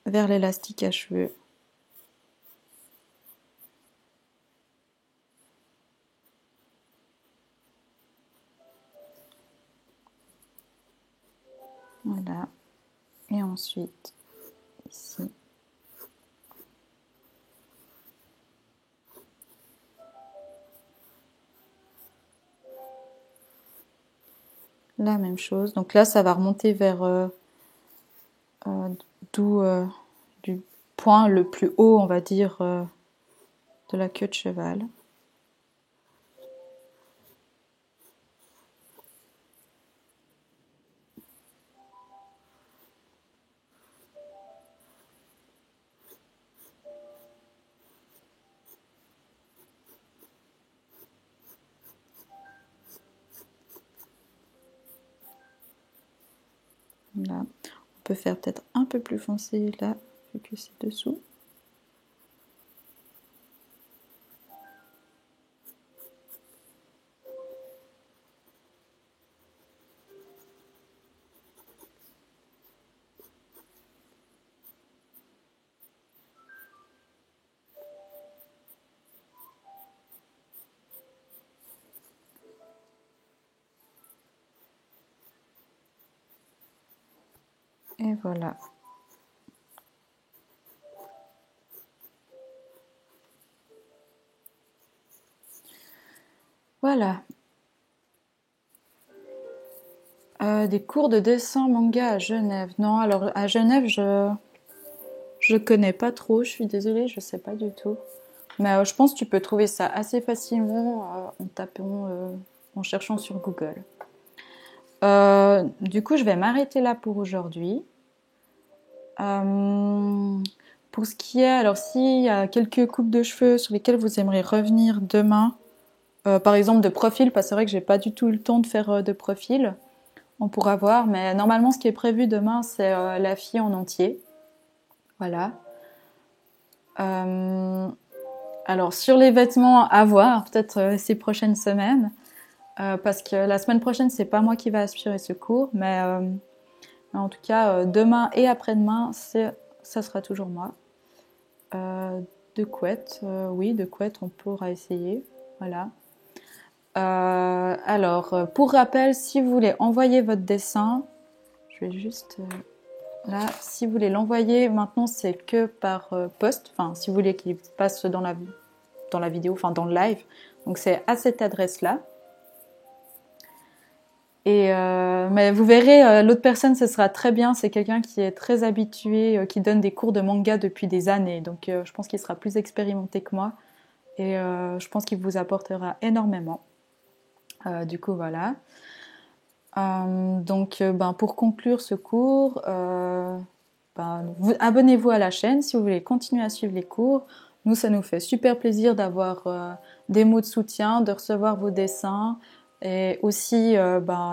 l'élastique à cheveux. Voilà. Et ensuite, ici. la même chose. Donc là, ça va remonter vers d'où du point le plus haut, on va dire, de la queue de cheval. Là, on peut faire peut-être un peu plus foncé là, vu que c'est dessous. Et voilà. Voilà. Des cours de dessin manga à Genève. Non, alors à Genève, je connais pas trop. Je suis désolée, je sais pas du tout. Mais je pense que tu peux trouver ça assez facilement en tapant, en cherchant sur Google. Du coup, je vais m'arrêter là pour aujourd'hui. Pour ce qui est, alors s'il y a quelques coupes de cheveux sur lesquelles vous aimeriez revenir demain, par exemple de profil, parce que c'est vrai que j'ai pas du tout eu le temps de faire de profil, on pourra voir, mais normalement ce qui est prévu demain c'est la fille en entier. Voilà. Alors sur les vêtements à voir, peut-être ces prochaines semaines, parce que la semaine prochaine c'est pas moi qui va assurer ce cours, mais en tout cas demain et après-demain ça sera toujours moi. De couette, oui, de couette, on pourra essayer. Voilà. Alors, pour rappel, si vous voulez envoyer votre dessin, je vais juste là, si vous voulez l'envoyer, maintenant c'est que par poste. Enfin, si vous voulez qu'il passe dans la vidéo, enfin dans le live. Donc c'est à cette adresse-là. Et mais vous verrez, l'autre personne, ce sera très bien. C'est quelqu'un qui est très habitué, qui donne des cours de manga depuis des années. Donc je pense qu'il sera plus expérimenté que moi. Et je pense qu'il vous apportera énormément. Du coup, voilà. Donc, pour conclure ce cours, abonnez-vous à la chaîne si vous voulez continuer à suivre les cours. Nous, ça nous fait super plaisir d'avoir des mots de soutien, de recevoir vos dessins et aussi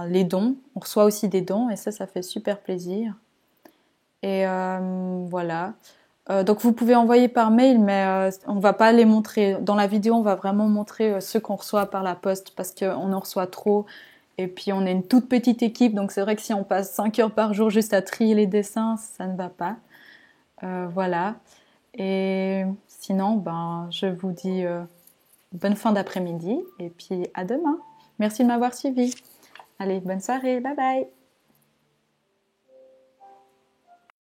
les dons. On reçoit aussi des dons et ça fait super plaisir. Et voilà. Donc vous pouvez envoyer par mail, mais on va pas les montrer. Dans la vidéo, on va vraiment montrer ceux qu'on reçoit par la poste parce qu'on en reçoit trop. Et puis on est une toute petite équipe, donc c'est vrai que si on passe 5 heures par jour juste à trier les dessins, ça ne va pas. Voilà. Et sinon, je vous dis bonne fin d'après-midi et puis à demain. Merci de m'avoir suivi. Allez, bonne soirée, bye bye.